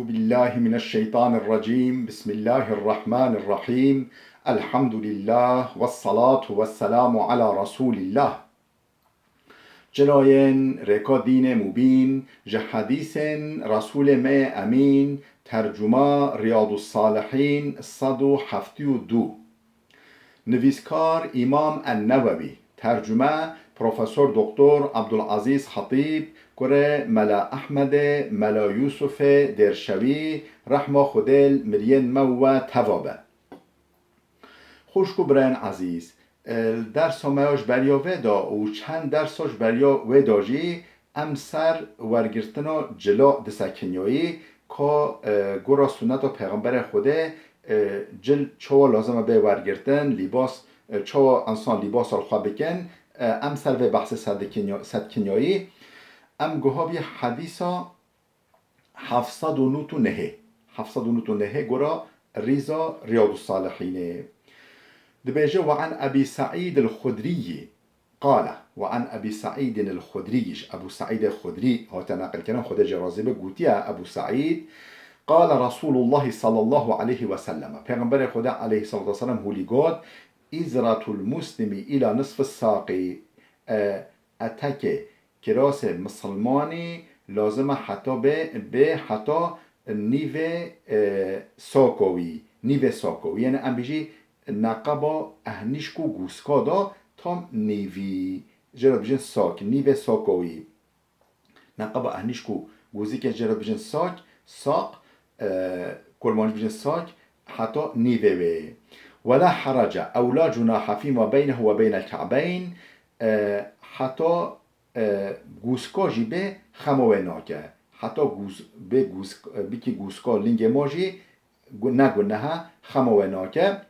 بالله من الشيطان الرجيم بسم الله الرحمن الرحيم الحمد لله والصلاة والسلام على رسول الله جراين ركا دين مبين جحديث رسول ما أمين ترجمة رياض الصالحين صدو حفتيو دو نویسکار امام النووی ترجمه پروفسور دکتر عبدالعزیز خطیب کره ملا احمد ملا یوسف درشوی رحمه خودل مرین مو توابه خوشکو برین عزیز درس همهاش بریا ودا و چند درساش بریا وداجی امسر ورگرتنا جلا دسکنیایی که گورا سنت و پیغمبر خوده جل چوا لازمه به ورگرتن لباس چوا انسان لباس الخوا بکن امسر به بحث صد کنیایی ام گوهابی حدیثا 709 گورا ریزا ریاض الصالحین دبيجه وعن أبي سعيد الخدري قال وعن أبي سعيد الخدري أبو سعيد الخدري هو تناقل كلام خد جرازبه قوتيا أبو سعيد قال رسول الله صلى الله عليه وسلم پیغمبر خدا عليه الصلاة والسلام هو لقاد إزرة المسلم إلى نصف الساق أتك كراس مسلماني لازم حتى به حتى نيف ساقوي يعني ام بيجي نقبا اهنیشکو گوسکادا تام نیوی جرا بجن ساک نیو ساکوی نقبا اهنیشکو گوزی که جرا بجن ساق کلمانی بجن ساک حتی نیوه ولا حرج او لا جناح فيما بينه وبين الكعبين حتی گوسکا جی به خموه ناکه حتی بکی گوسکا لنگ ماجی نگونه خموه ناکه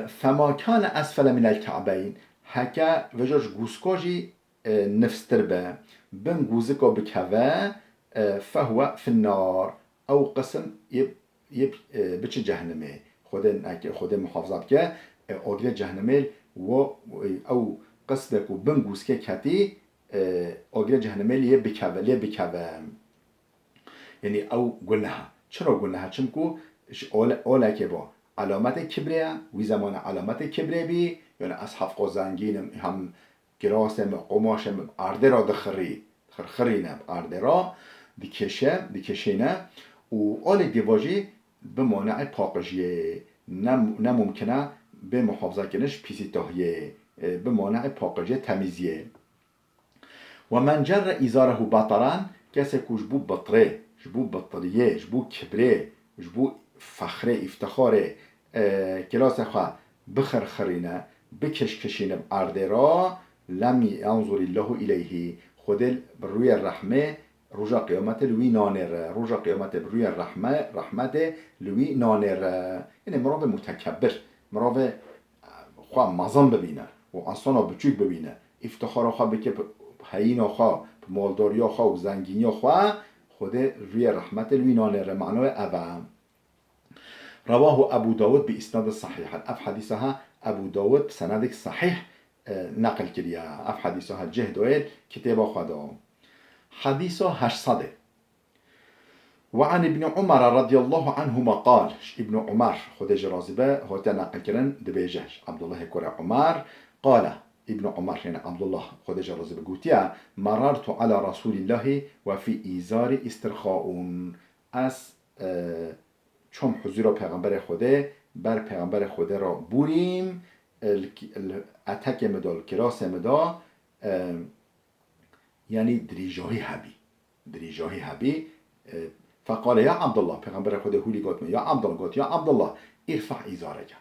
فما كان أسفل من الكعبين هكا وجاج گوسكاجي نفستر به بن گوزكا بكهوه فهو في النار أو قسم يب بچ جهنمه خود محافظة بك أجر جهنمه أو قسمك بن گوسكا كتي أجر جهنمه ليه بكهوه يعني أو قلناها چرا قلناها چمكو أولا كبا علامت کبره وی زمان علامت کبره بی یعنی از حفق و زنگین هم گراسم قماشم ارده را دخری خرینم ارده را دکشینه و آل دیواجی به مانع پاقجیه نممکنه به محافظه کنش پیسی تاهیه به مانع پاقجیه تمیزیه و من جر ازاره بطران کسی که جبو بطره جبو بطریه جبو کبره جبو فخره افتخاره کلاس خواه بخرخرینه بکشکشینه ارده را لم ينظر الله الیه خودل بروی رحمه روژا قیامت لوی نانره روژا قیامت بروی رحمت لوی نانره یعنی مراو متکبر مراو خواه مزان ببینه و انسان بچوک ببینه افتخار خواه بکه حیین خواه مالداری خواه و زنگینی خواه خود روی رحمت لوی نانره معنای اوام رواه أبو داود بإسناد صحيح أف حديثها أبو داود بسندك صحيح نقل كريا أف حديثها جهد ويل كتاب خدا حديثها 800 وعن ابن عمر رضي الله عنهما قال ابن عمر خد جرازبه هو نقل كرن دبيجش عبد الله كرة عمر قال ابن عمر يعني عبد الله خد جرازبه قوتيا مررت على رسول الله وفي إزار استرخاء أس چون حضور پیغمبر خوده بر پیغمبر خوده را بوریم اتک مدال کراس مدا یعنی دریجاهی هبی فقال یا عبدالله پیغمبر خوده هولی گوت یا عبدالله گوت یا عبدالله ارفع ایزارک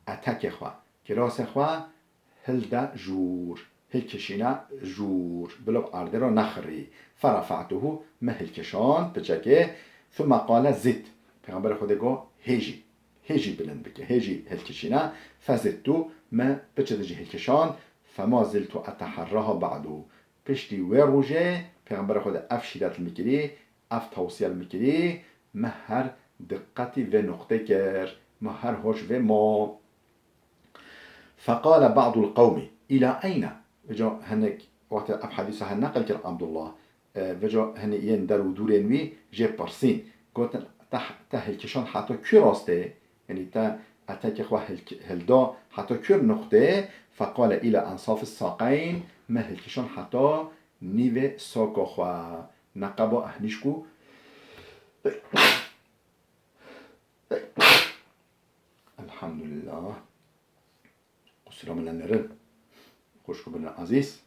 اتک خواه کراس خواه هل جور هل کشینه جور بلو ارده را نخری فرفعته مهل کشان پچکه ثم قال زد پیغمبر خدا گو هیجی بلند بکه هیجی هلکشینه فزدتو ما بچه هلکشان فما زلتو اتحرها بعدو پشتی و روژه پیغمبر خدا اف شیدت میکری اف توصیل میکری ما هر دقتی و نقطه کر ما هر هوش و ما فقال بعض القوم الى اين جا هنك وقت اف حدیثها نقل کر عبدالله وجا هنی این در و دورین وی جه پرسین گوتن تا هلکشان حتی کی راسته یعنی تا اتاك خوا هلدا حتى كر نقطة فقال إلى أنصاف الساقين ما هلكشان حتى نيفي ساقا خوا نقبا أهنشكو الحمد لله قصر من النرن خوشكو بنا عزيز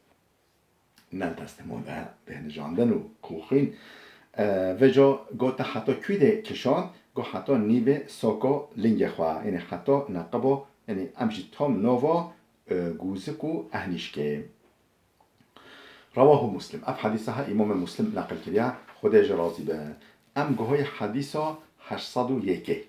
نال تستمون بهن جاندن و كوخين وجا قوتا حتى كويدة كشان گو حتی نیوه ساکا لنگ خواه یعنی حتی نقبا یعنی امشی تام نووا گوزکو اهنیشکه رواه مسلم اف حدیثه ها امام مسلم نقل کرده خودش راضی به ام گوهای حدیثا 801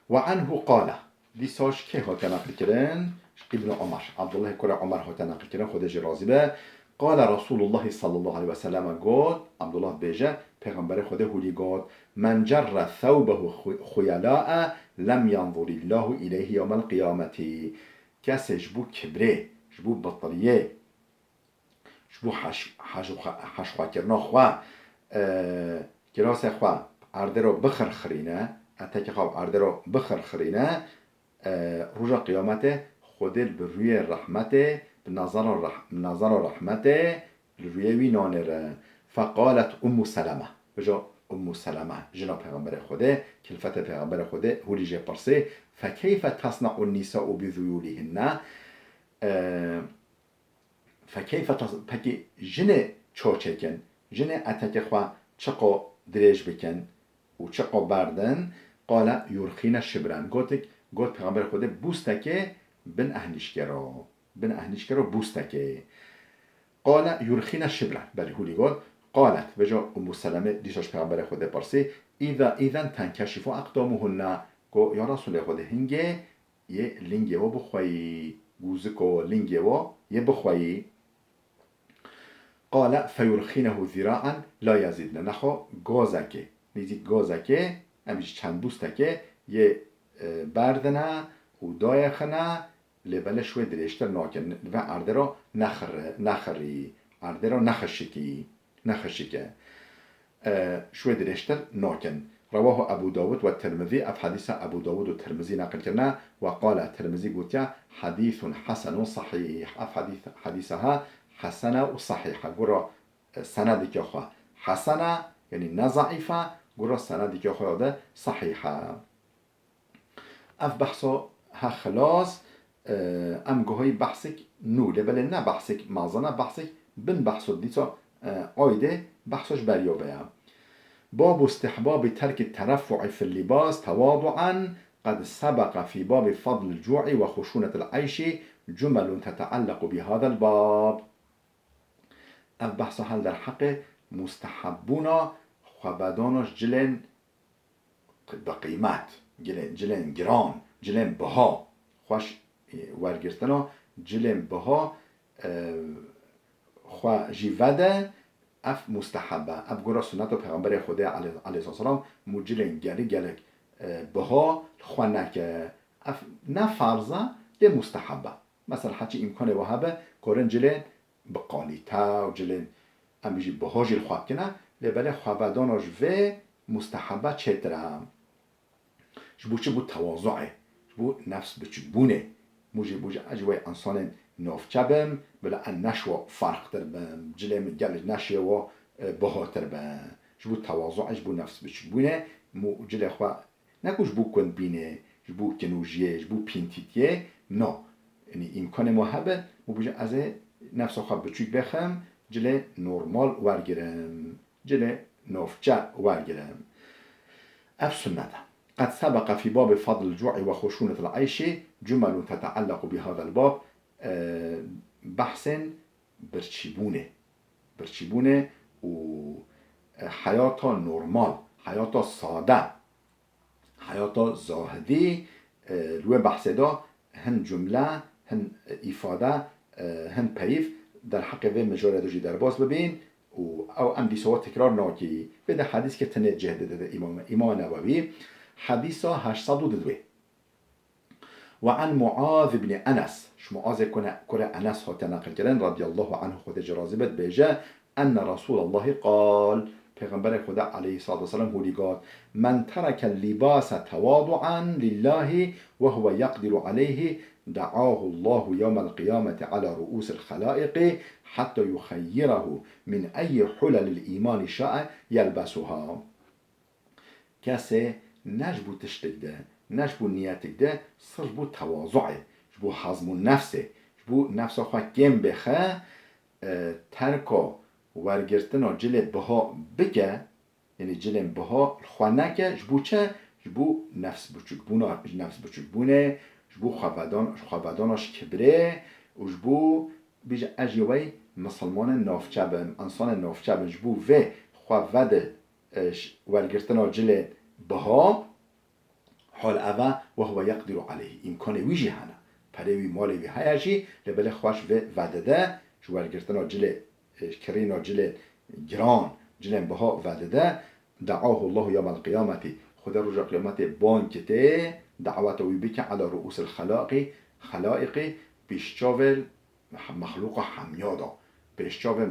و عنه قال دیساش که ها نقل کردن ابن عمر عبدالله کره عمر ها نقل کردن خودش راضی به قال رسول الله صلى الله عليه وسلم قال عبد الله بيجا پیغمبر خدا هولی گفت من جر ثوبه خیلاء لم ينظر الله إليه يوم القيامة کسی جبو کبره جبو بطریه جبو حشخوا کرنا خواه کلاس خواه عرده رو بخر خرینه حتی که خواه عرده رو بخر خرینه روز قیامت خودل به روی رحمت نظر رحمت روی وی نانره فقالت ام سلمه بجا ام سلمه جنا پیغمبر خوده کلفت پیغمبر خوده هولی جه پرسه فکیف تصنع النساء بذیولهن فکیف پکی جنه چاچکن جنه اتک خواه چقا دریج بکن و چقا بردن قال یرخین شبرن گوت پیغمبر خوده بوستکه بن اهنشگرا بوستکه قال يرخين الشبرة بل هو لقول قالت وجا أم سلمة ديشاش پیغمبر خود پرسی إذا تنكشف أقدامهن گو یا رسول خود هنگه یه لنگه و بخوایی گوزکو لنگه و یه بخوایی قال فيرخينه ذراعا لا يزيدن نخو گازکه نیزی گازکه امیش چند بوستکه یه بردنه و دایخنه لبل شوی درشتر ناکن و عرده را نخری عرده را نخشکه شوی درشتر ناکن رواه ابو داود و الترمذي اف حديث ابو داود و الترمذي نقل کرنا و قال الترمذي قلت حديث حسن صحيح اف حديثها حسنه و صحيحه گرا سندی که خواه حسنه یعنی نضعیفه گرا سندی که خواه صحیحه اف بحثا ها خلاص ام گوهای بحثک نوله بله نه بحثک مازنه بحثک بن بحثو دیتا آیده بحثش بریابه باب استحباب ترك الترفع في اللباس تواضعا قد سبق في باب فضل الجوع وخشونة العيش جمل تتعلق بهذا الباب البحث هل در حق مستحبونا خبادانش جلن بقیمت جلن گران جلن بها خوش ورگرتنا جلن بها خواه جیوده اف مستحبه اف گرا سنت و پیغمبر خدا علیه السلام مجلن گلک بها خواه نکه اف نه فرضه ده مستحبه مثلا حچی امکان وهبه کارن جلن بقالیتا و جلن ام بیجی بها جل خواه کنه لبله خواه داناش و مستحبه چترم جبو چه بود تواضعه جبو نفس بچبونه موجه اجوای انسان نافچه بم بلا ان نشوا فرق تر بم جلم گل نشیا و بهاتر بم جبو تواضع جبو نفس بچبونه مو جل خوا نکوش بو کن بینه جبو کنوجیه جبو پینتیتیه نه یعنی امکان محبه مو بوجه از نفس خوا بچوک بخم جل نورمال ورگرم جل نافچه ورگرم اف سنته قد سبق في باب فضل الجوع وخشونة العيش جمل تتعلق بهذا الباب بحث برچیبونه و حیات نورمال حیات ساده حیات زاهدی روی بحث دا هن جمله هن ایفاده هن پیف در حق و مجال دوجی در باز ببین او ام دیسوا تکرار ناکی بده حدیث که تنه جهده داده امام نووی حديث 802 وعن معاذ بن أنس معاذ كنا أنس هو تناقل كلام رضي الله عنه خود جرازبت بيجا أن رسول الله قال پیغمبر خدا علیه الصلاة والسلام هولی گفت من ترك اللباس تواضعا لله وهو يقدر عليه دعاه الله يوم القيامة على رؤوس الخلائق حتى يخيره من أي حلل الإيمان شاء يلبسها. کسی نجبو تشتک ده نجبو نیتک ده صرف بو تواضعه جبو حزم نفسه جبو نفس خواه گم بخه ترکا ورگرتنا جل بها بگه یعنی جل بها خواه نکه جبو چه؟ جبو نفس بچک بونه جبو خوابدانش کبره و جبو بیجه اجیوی مسلمان نافچه بم انسان نافچه بم جبو و خواه ورگرتنا جل بها حال اوه و هو یقدر علیه امکان ویجی هنه پروی مال وی هیجی لبله خوش و ودده جو ورگرتنا جل کرینا جل گران جل بها ودده دعاه الله یوم القیامت خدا رجا قیامت بانکته دعوت وی بکن علی رؤوس خلائق پیشچاول مخلوق حمیادا پیشچاول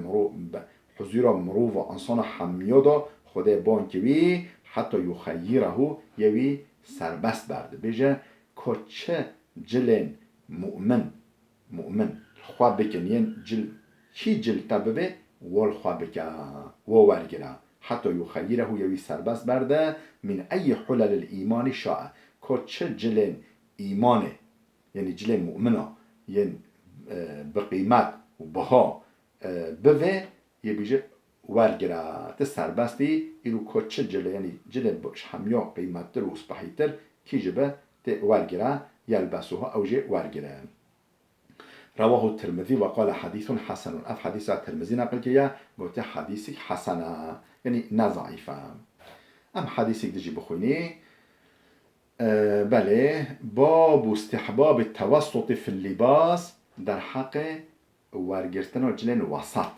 حضور مرو و انسان حمیادا خدا بانکوی حتی یخیره یوی سربست برده بجه که چه جل مؤمن خواه بکن ین جل چی جل تبه وال خواه بکن و ورگره حتی یخیره یوی سربست برده من ای حلل الایمان شاء که چه جل ایمانه یعنی جل مؤمنه یعنی بقیمت و بها بوه یه بیجه ورگره ده سربستی ایرو کچه جله یعنی جله همیا قیمت در و سپحیتر کی جبه ده ورگره یلبسوها اوجه ورگره. رواه الترمذي وقال حديث حسن. اف حديث الترمذي نقل كيا بوته حديث حسنه يعني نضعيفه. ام حديث دجي بخوني بله باب استحباب التوسط في اللباس در حق ورگرتن جلن وسط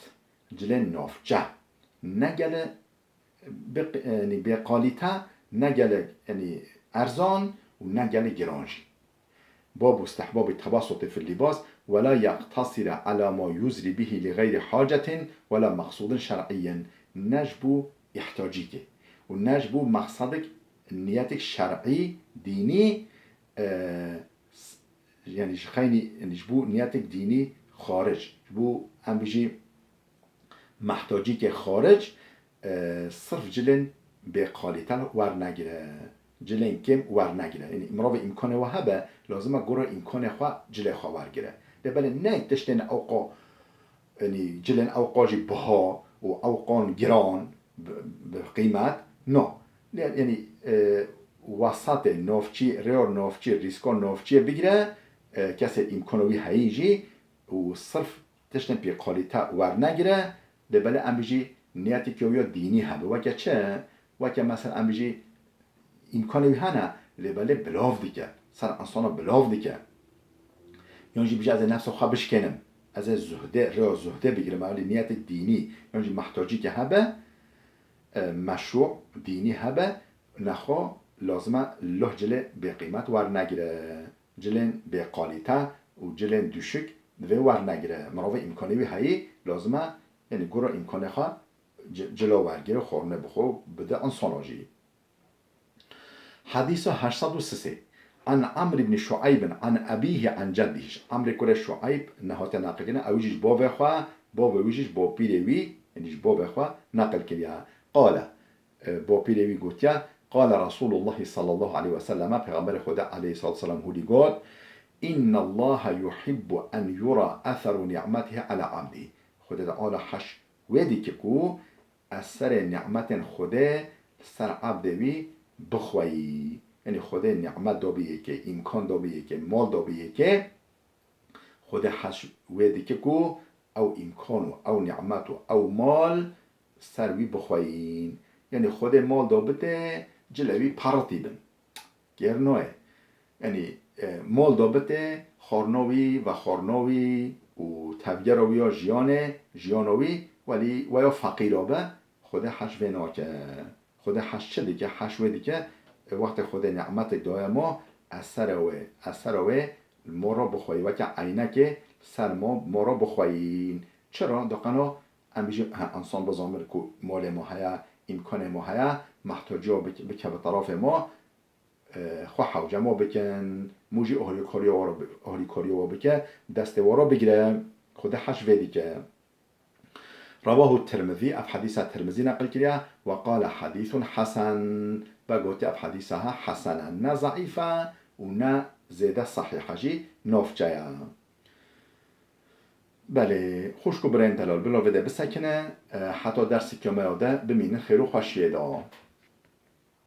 جلن نافجه نگله یعنی بقالیته نگله یعنی ارزان و نگله گرانجی. باب استحباب التوسط في اللباس ولا يقتصر على ما يزري به لغير حاجة ولا مقصود شرعي نجبو احتاجيك ونجبو مقصدك نيتك شرعي ديني يعني خيني نجبو نيتك ديني خارج جبو ام بيجي محتاجيك خارج صرف جلن بقاليتن ور نگیره جلن کم ور نگیره یعنی امراو امکان وهبه لازمه گره امکان خواه جل خواه ورگیره بله نه تشتن اوقا یعنی جلن اوقاجی بها و اوقان گران بقیمت نه یعنی وسط نافچی ریار نافچی ریسکان نافچی بگیره کسی امکانوی هاییجی و صرف تشتن پی قالیته ور نگیره بله ام بيجي نياتي كيويا ديني هذا وكا چه وكا مثلا ام بيجي امكاني هنا لبله بلاف ديكه سر انسان بلاف ديكه يونجي بيجي از نفس خابش كنم از زهده ريا زهده بگیرم ولی نیت دینی یونجي محتاجی که هبه مشروع دینی هبه نخوا لازمه له جله بقیمت ور نگیره جلن بقالیته و جلن دوشک و ور نگیره مراوه امکانی وی هایی لازمه یعنی گره امکانه خواه جلو ورگیره خورنه بخو بده انساناجی. حدیث 803 عن عمرو بن شعيب عن أبيه عن جدهش. عمرو كره شعيب نهات نقل كنا أوجيش بابا خواه بابا ويجيش بابا بيروي يعني بابا خواه نقل كليها قال بابا بيروي قلتيا قال رسول الله صلى الله عليه وسلم پیغمبر خدا عليه الصلاة والسلام هو قال إن الله يحب أن يرى أثر نعمته على عبده. خدا تعالى حش ودي كو اثر نعمت خدا سر عبدوی بخوایی یعنی خدا نعمت دابیه که امکان دابیه که مال دابیه که خدا حش ودی كو او امکان او نعمت او مال سروی بخوایین یعنی خدا مال دابته جلوی پارتی بن گرنوه یعنی مال دابته خارناوی و خارناوی و تبگراوی و جیانوی ولی و یا فقیرابه خدا حش ناکه خدا حش چه دیگه حش دیگه وقت خدا نعمت دای ما اثر ما را بخوایی و که عینه که سر ما را بخوایین چرا؟ دقیقا ام بيجي انسان بزامر كو مال ما هيا امكان ما هيا محتاجه بك بطرف ما خو حوجه ما بکن موجی اهلی کاریو بکه دست وارا بگیره خود حش ویدی که رواه الترمذي اف حديث الترمذي نقل كريا وقال حديث حسن بقولت اف حديثها حسنا نا ضعيفة ونا زيادة صحيحة جي نوف جايا بله خوشكو برين دلال بلا وده بسکنه حتی درسی که مراده بمینه خیرو خوشیه دا